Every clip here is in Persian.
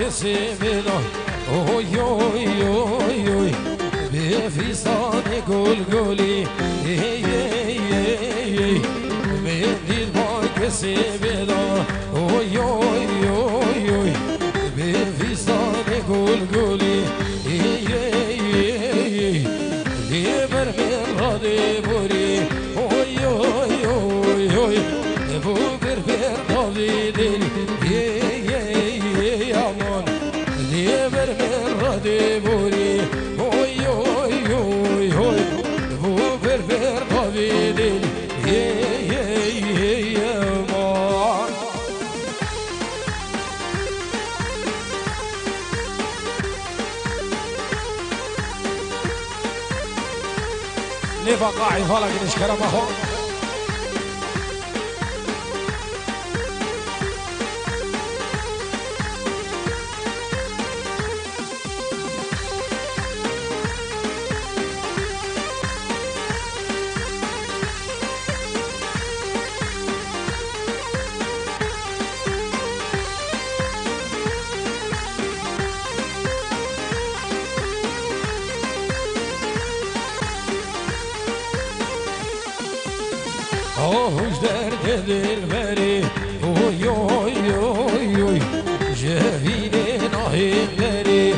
کسی بدان اوی اوی اوی اوی به فیستان گل گلی به دید با کسی بدان اوی اوی اوی اوی به فیستان گل گلی بر من راده بوری اوی اوی اوی اوی بو بر راده دلی aman diye ver ver radı buri oy oy oy oy bu ver ver kavidin aman ne vaqai hala giriş karamaho hoş dert dilberi oy oy oy oy cevinin ahimleri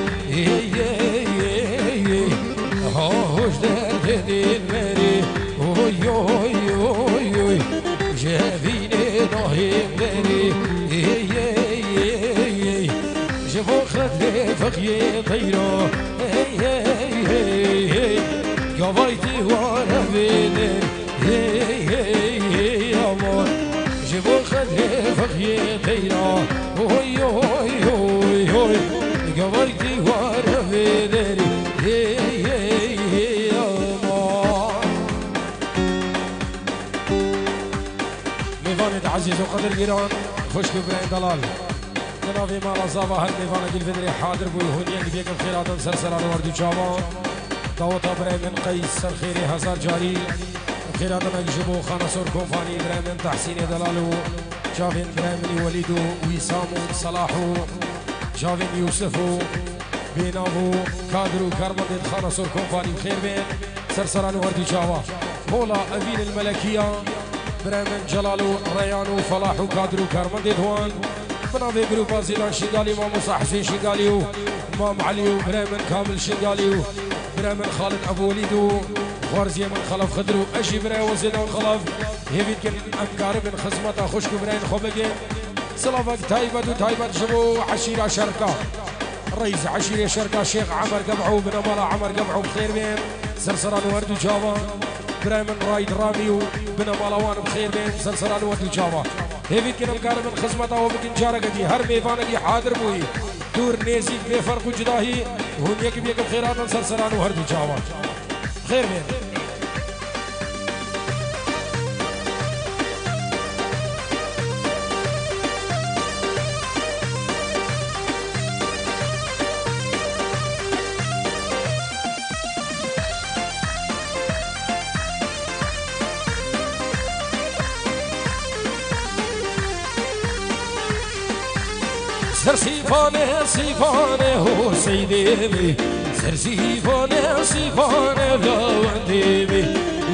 hoş dert dilberi oy oy oy oy cevinin ahimleri جبو خدي فخي طيرو قضيتي وانا بيدين aman جبو خدي فخي طيرو اوي اوي اوي اوي قضيتي وانا بيدين aman ميفان عزيز وقدر جيران خشكو برين دلال جنابي مالا صابا هالميفان قل فدري حاضر بوي هونيك بيك الخيرات سرسران وردو شامان داوطا بري من قيس سرخيري هزار جاري خيرات مجبو خانسور كوفاني بري من تحسين دلالو جافين بري من وليدو ويسامو صلاحو جافين يوسفو بينابو كادرو كرمدين خانسور كوفاني خير بين سرسران وردو شامان مولا أبين الملكية بري من جلالو ريانو فلاحو كادرو كرمدين هوان بنابي جروب زيدان شنقالي مامو حسين شنقاليو مام عليو بريمن كامل شنقاليو بريمن خالد ابو وليدو غورزي من خلف خدرو اشي بري وزيدان خلف هيفيد كن انقار من خزمتا خشكو برين خوبقين سلافك تايبت وتايبت شبو عشيرة شركة رئيس عشيرة شركة شيخ عمر قبعو بن مالا عمر قبعو بخير بين سرسران وردو جافا بريمن رايد راميو بن مالوان بخير بين سرسران وردو جافا هيفيد كنا مقارب من خزمته وبكن جارقتي هر ميفانقي حاضر بوي دور نيزي بفرق جداهي هون يكب يكب خيرات سرسران وهردو جاوات خير بين سر سیفانه سیفانه هو سیدی می سر سیفانه سیفانه لاوندی می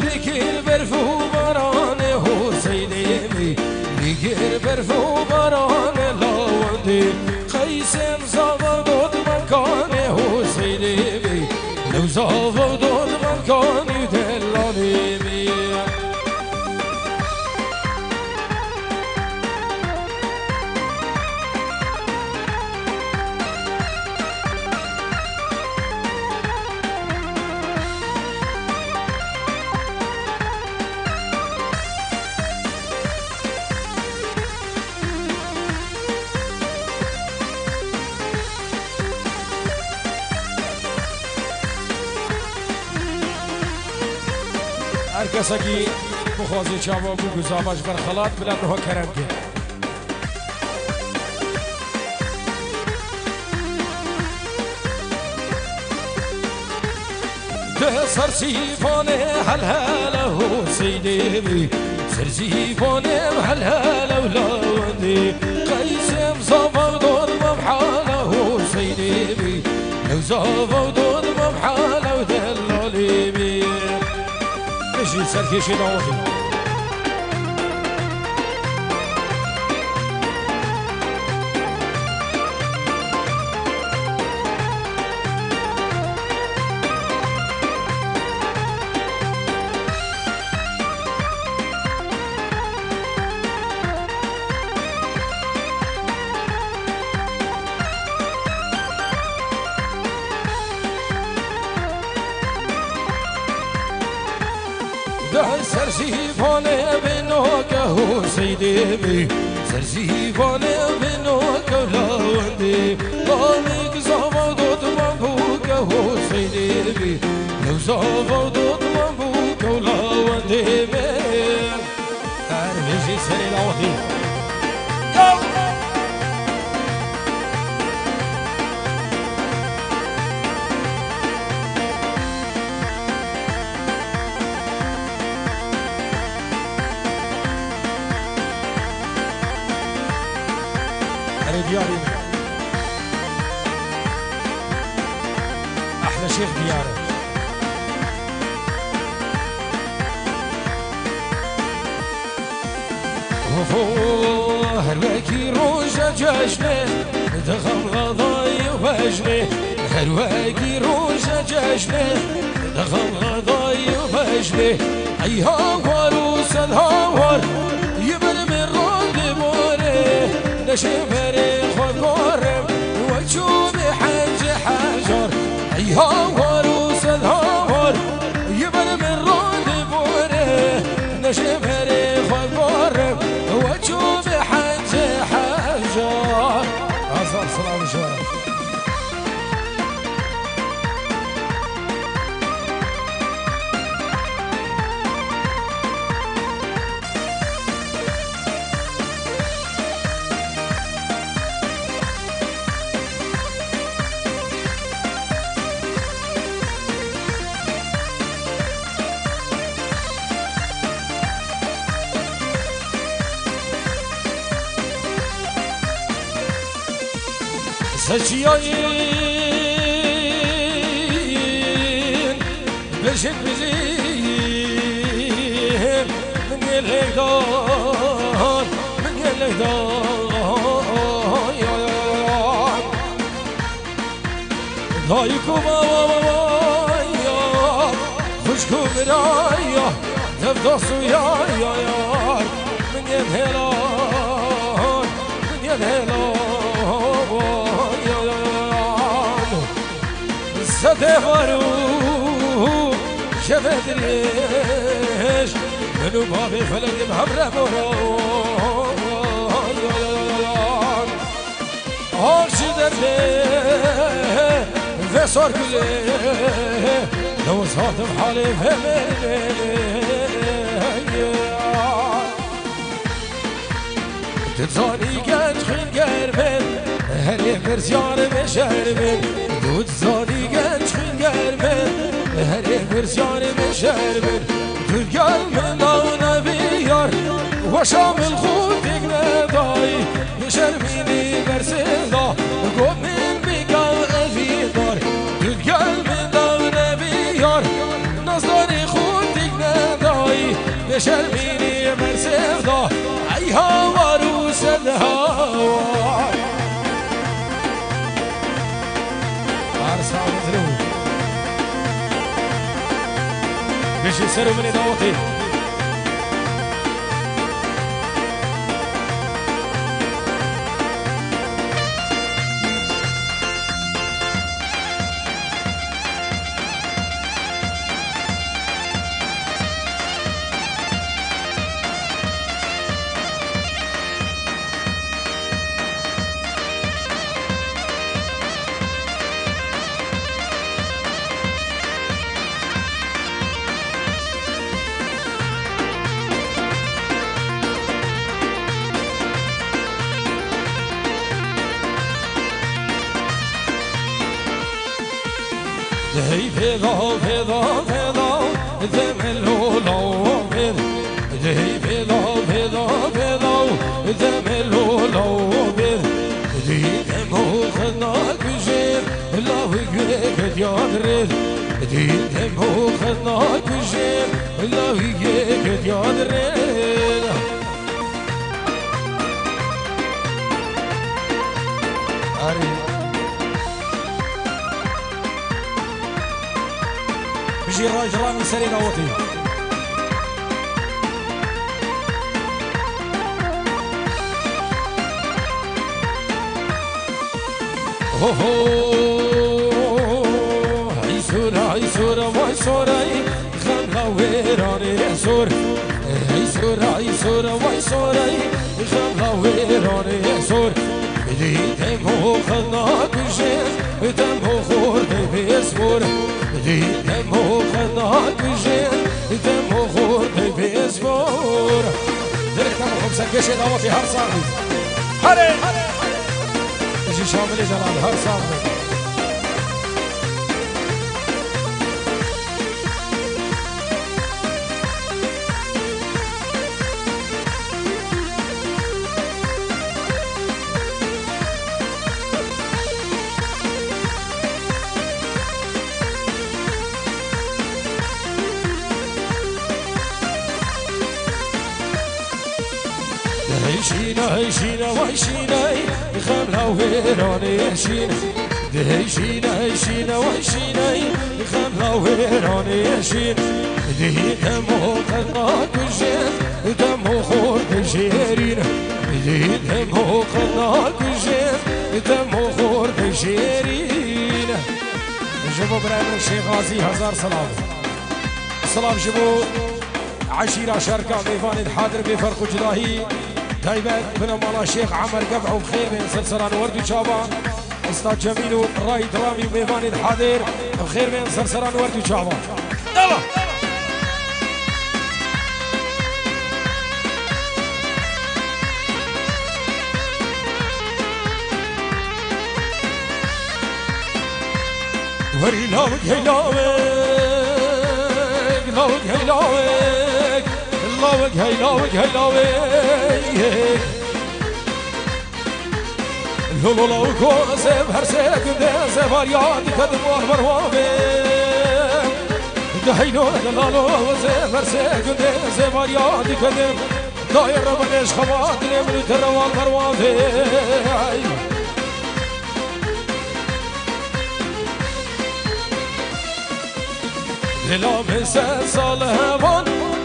لیکر برفو بارانه هو سیدی می لیکر برفو بارانه لاوندی قیسم زاو دود مکانه هو سیدی می لو زاو دود مکانی دلانی می هر کسی که بخوازی چاوا بو گزابش برخلات بلند ها کرم که ده سرسیفانه هل هلا هو سیدی بی سرسیفانه هل هلا ولاندی قیسم صافا دور مبحاله هو لو زافا ودود مبحالة ودلالي بيه مشي سركشي داوطي سرزيفاني بنوكه سيدي بي سرزيفاني بنوكه لاوندي طالق زافا دوت مبوكه سيدي بي لو زافا دوت مبوكه لاوندي بي ارمجي سري لاوندي دياري احلى شيخ دياري هرواكي روجة جاجني دخل غضاي وبجني هرواكي روجة جاجني دخل غضاي وبجني اي هاوار وسل هاوار يبر من رود موري نشفري خذ قرب وتشوفي حج حجر اي هاوار وسل هاوار يبر من رود موري نشفري خذ قرب وتشوفي حج حجر أصل سلام شوي سجيين بشد بزين من يلهدان من يلهدان يا ضايكو بابا يا خشكو برايا تفضصوا يا من يلهدان من يلهدان ستفارو شفت ليش منو بابي فلك بحبره مران هاك شدت ليه في صار كله لو صادف حالي فهمني تتزاني قد خين قربن هني مرزيان مشربن تتزاني قد خين قربن هني مرزيان مشربن تلقى من لون بيار وشام الخوتك نداي يشربيني برسيدا قوم من بقى في دار تلقى من لون بيار نصدري خوتك نداي يشربيني برسيدا ايها وروس الهوى عرسا مزروب بيش يسروا مني دوتي هي فيضا فيضا فيضا ذملو لو بيض هي فيضا فيضا فيضا ذملو لو بيض هي دمو خدناك جير لا یک یاد دیدم و خدناک بشیم لاوی یک یاد رید آری بجی رای جرامی سری داوتی هو هی سورا وای سورای خم ویرانه سور هی سورا وای سورای خم ویرانه سور دیدم و خدناک بشیم دم و خورده بیسپور دیدم و خدناک بشیم دم و خورده بیسپور درکتم خوب سرکشی دعوتی هر ساقی هره اجی شامل جلال هر ساقی هيشينا وهيشينا خملا وهيراني هيشينا هيشينا وهيشينا خملا وهيراني هيشينا دمو خدناك بشين دمو خورد جيرين دمو خدناك بشين دمو خورد جيرين جبو برايم الشيخ غازي هزار سلام سلام جبو عشيرة شركة ميفان الحاضر بفرق جلاهي دايبت بن مالا شيخ عمر قبع وخير من سلسلان وردو شابان استاذ جميل راي درامي وميفان الحاضر بخير من سلسلان وردو شابان يلا وري لاوك هيلاوك لاوك هيلاوك لاوك هيلاوك هيلاوك لولو لاوكو زب هر سيك ده زباريات كدم والبروابي دهينو دلالو زب هر سيك ده زباريات كدم داير ربنش خواتر من تروال بروابي للا مسا صالحوان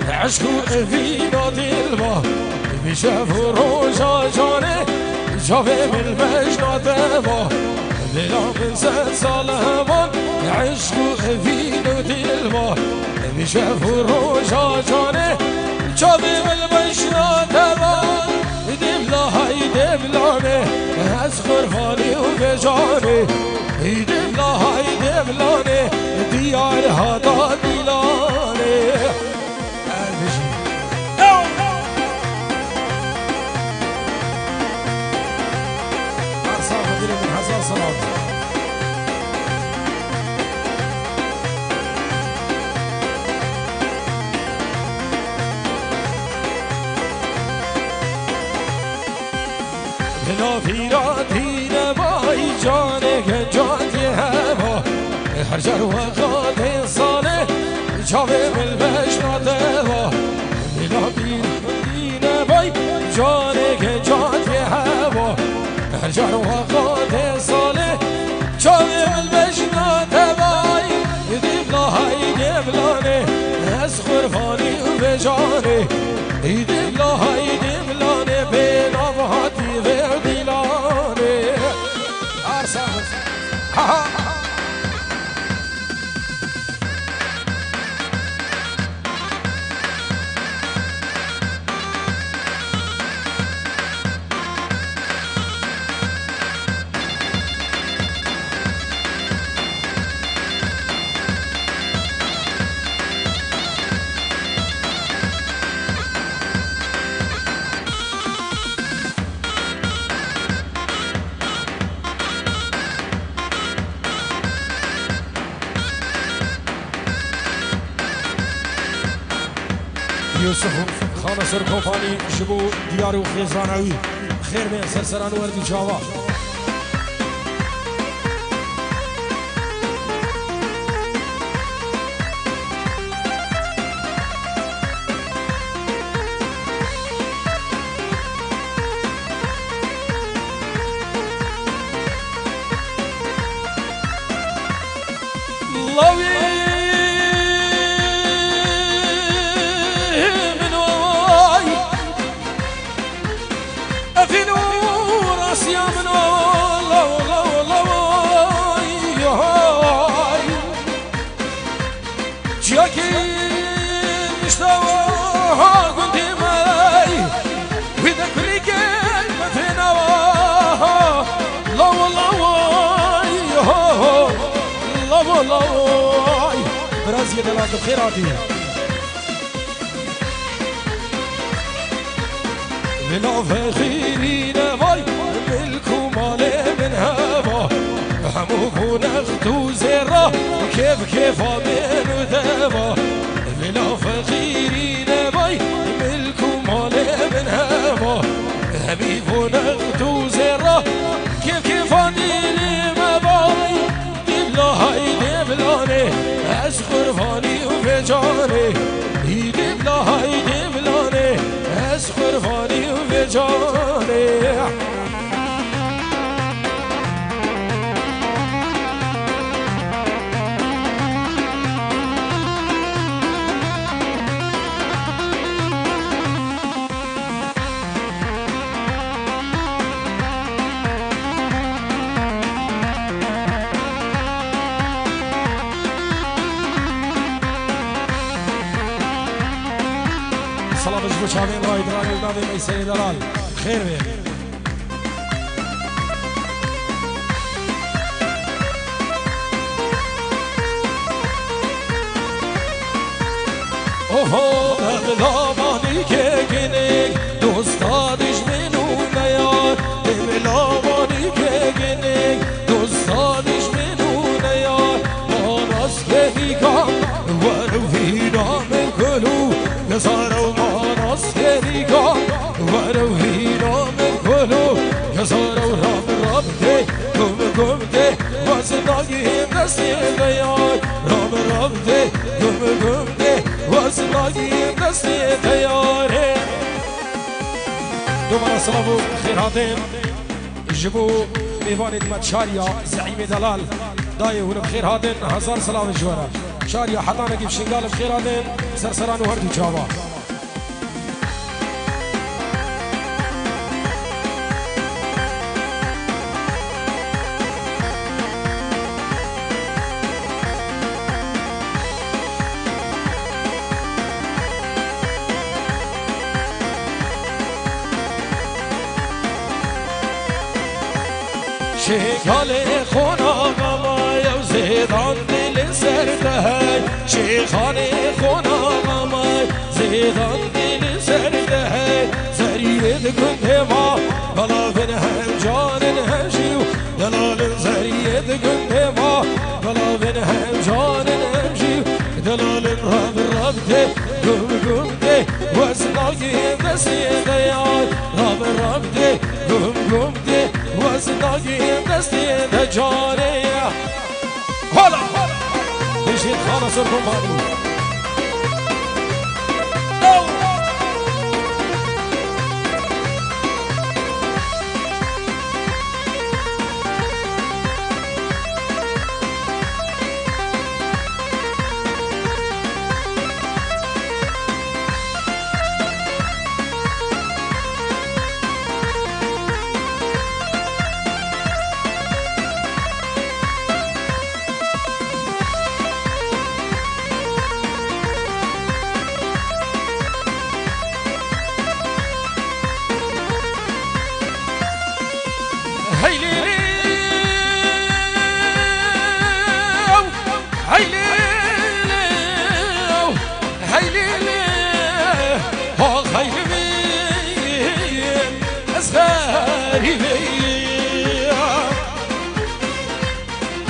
عشقو فينا دلما بشاف روجا جانه جاوه من مجنا دما للا مسا صالحوان عشقو فينا دلما بشاف روجا جانه جاوه من مجنا دما دملا هاي دملانه از خرفاني و بجانه دملا هاي دملانه ديار هذا دلانه فيراتي نباي جانك جاتي هوا هر جر وقت انسانه جاوه بالبشنا دوا بلا فيراتي نباي جانك جاتي هوا هر جر وقت انسانه جاوه بالبشنا دوا دبلا هاي دبلانه از خرفاني و بجانه دبلا هاي دبلانه بلا وهاتي ودلانه ارسل يوسف خانة سركوفاني جبو ديارو خيزانوي خير من سلسلان وردي جاوا لوي من واي في نور اسيا من واي جاكي مشتاوها كنت ماي وإذا كل كلمة في نواها لا والله واي لا والله واي برازي دلال بخيراتي من فخيرين واي ملكو مالي من هوا همو نختو زرا كيف من ذبا من فخيرين واي ملكو مالي من هوا حبيب نختو زرا كيف لي ما باي دبلاهاي دبلاني أسخر فاني وفجاني دبلاهاي دبلاني أسخر فاني وفجاني صلاة بجبو شامين رايد راني ونادي ميسري دلال خير بيه اوهو دملامانی که گنگ دوستادش منونه یار دملامانی که گنگ دوستادش منونه یار ماناس که نیکام ورو هیرام کلو نزارو ماناس که نیکام ورو هیرام کلو نزارو رام ده گم ده واسناگیم دستی بیار رام ده گم ده واسناگیم دستی بیاره دوباره سلامو خیراتین جبو میوان ادمت شاریا زعیم دلال دایه ونم خیراتین هزار سلام جوارا شاریا حتانا گیب شنگال خیراتین سرسران و هردو چاوا شیخال خوناغما یو زیدان دل سرده شیخال خوناغما زیدان دل سرده زرید گنده ما بلافن هم جان هم شیو دلال زرید گنده ما بلافن هم جان هم شیو دلال راب ده گم ده وزناگیم دستی دیار راب ده گم ده وزناگیم دستی دجاره هلا بشید خالص الرماني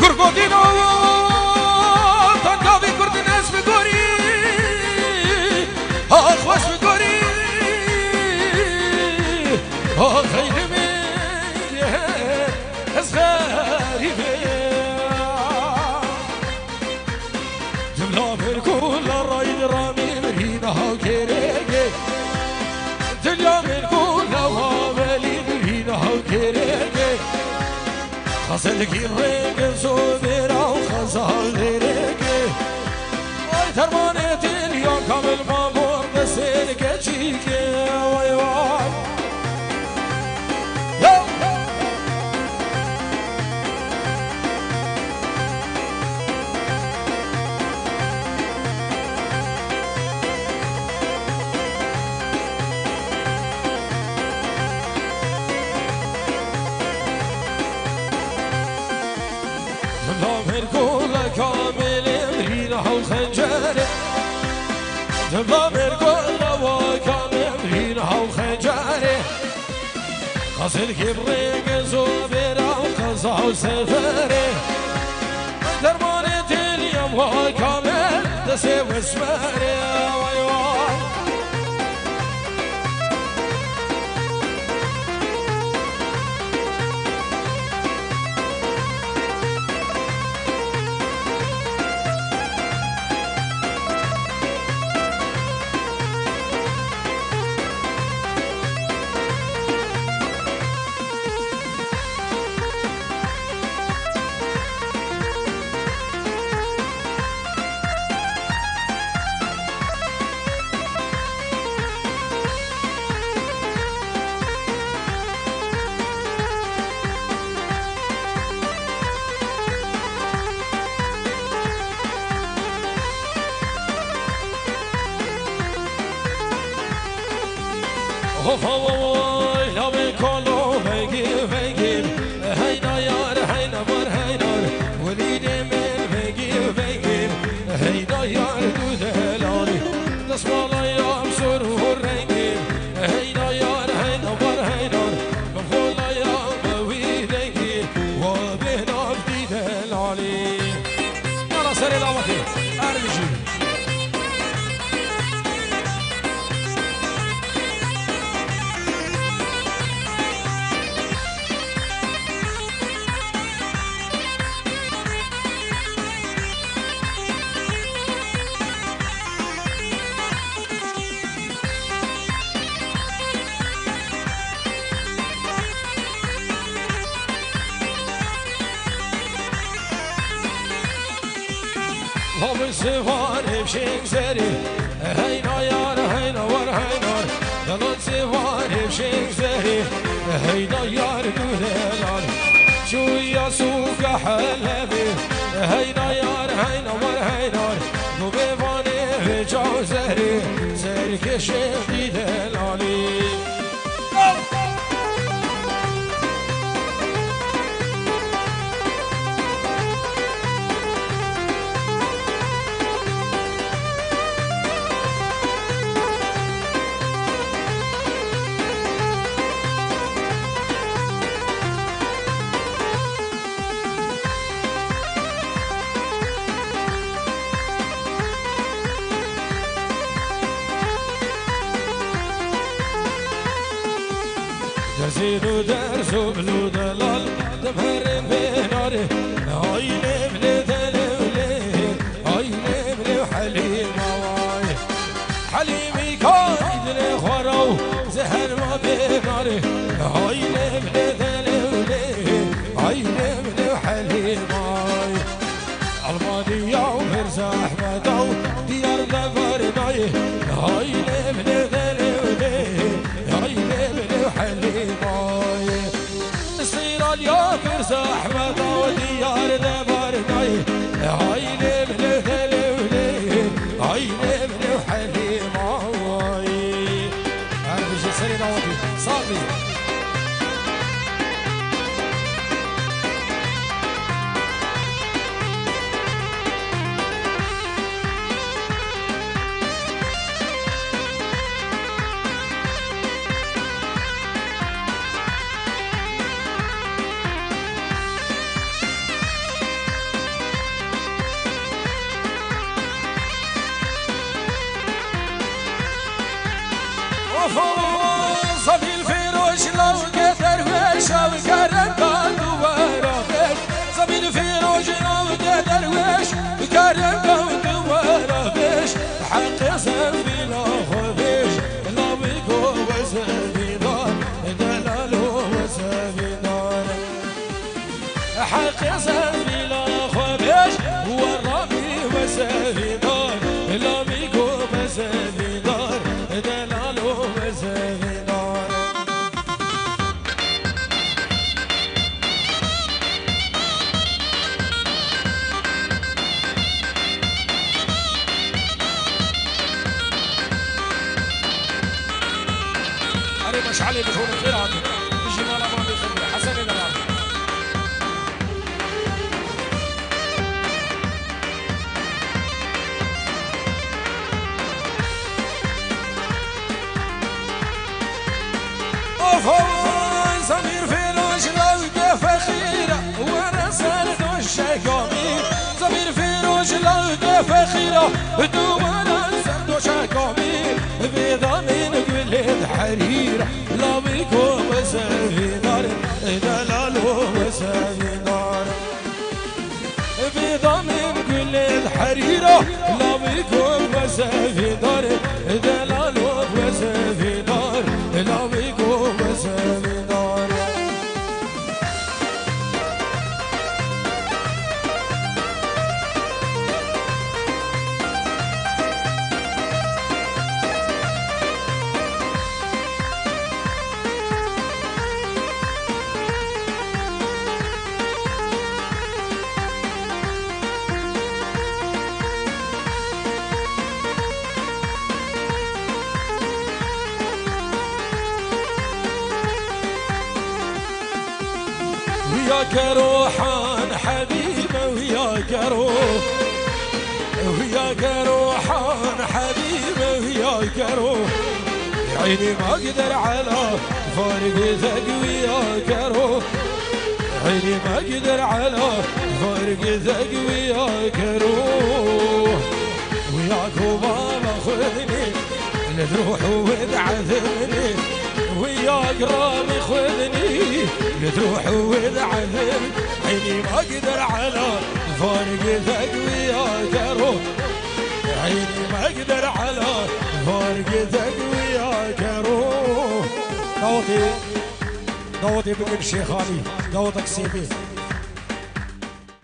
Kurgodino tangavi kurdines mi gori akhwash mi gori khayrimi asgharibi jumla bir kul raid rami merina kerege jumla bir kul wali merina kerege خزل کی رنگ زودرا و خزال درک درمانت اليوم كامل ما برد سيرك تشيك واي واي كامل رينه وخنجره جنبه بالكل وكامل رينه وخنجره قصد كبريق زوبره وقصه وسفره درمانة اليوم وكامل تسيب اسمره واي واي هوای لب کلو بگیر هینا یار هینا بر هینار ولید من بگیر هینا یار دو دلانی دست بالایم سرور رنگیر هینا یار هینا بر هینار بخلایم ویدگیر و بهناف دی دلانی یالا سری دعوتی ارمیجی Hobby sevar hevşing seri Heyna yar heyna var heynor Dalat sevar hevşing seri Heyna yar gülelar Şuya suka halebi Heyna yar heyna var heynor Bu bevane ve cazeri Serkeşe didelali درسيدو درسو بلو دلال دمهرم بناره هاي نبلي دلولي هاي نبلي حليم واي حليمي كايد لخوارو زهر ما بناره هاي نبلي دلولي هاي نبلي حليم واي الماضي ومرز احمد ديار دفرناي هاي نبلي دلولي هاي نبلي حليم يا كرس احمد وديار دبرناي هاي نبلي دلولي هاي نبلي حليم واي ارجع سري نوتي صافي صبي الفيروش لو قدر وشاو كرم قلبه ورافق صبي الفيروش لو قدر وش كرم قلبه ورافق حق سبي لا خبيش لا بيكو وسبي دار دلالو وسبي دار حق سبي لا خبيش ورابي وسبي دار مش علي بشون الخيرات تجي مالا ما بيخلي حسن الدلال زمير في رجلك فخيرة وانا سند الشكامي زمير في رجلك فخيرة وانا سند الشكامي بضامن قلد حريرة لا بيكون مسافي نار دلال ومسافي نار بضامن قلد حريرة لا بيكون مسافي نار دلال ومسافي نار لا بيكون مسافي نار وياك روحان حبيبه وياك روح وياك روحان حبيبه وياك روح يا عيني ما اقدر على فارقتك وياك روح يا عيني ما اقدر على فارقتك وياك روح وياك وبابا خذني لتروح وتعذبني وياك رامي خذني لتروح وتعذب عيني ما اقدر على فارقتك وياك روح عيني ما اقدر على فارقتك وياك روح. ضوطي بكر شيخاني ضوطك سيبي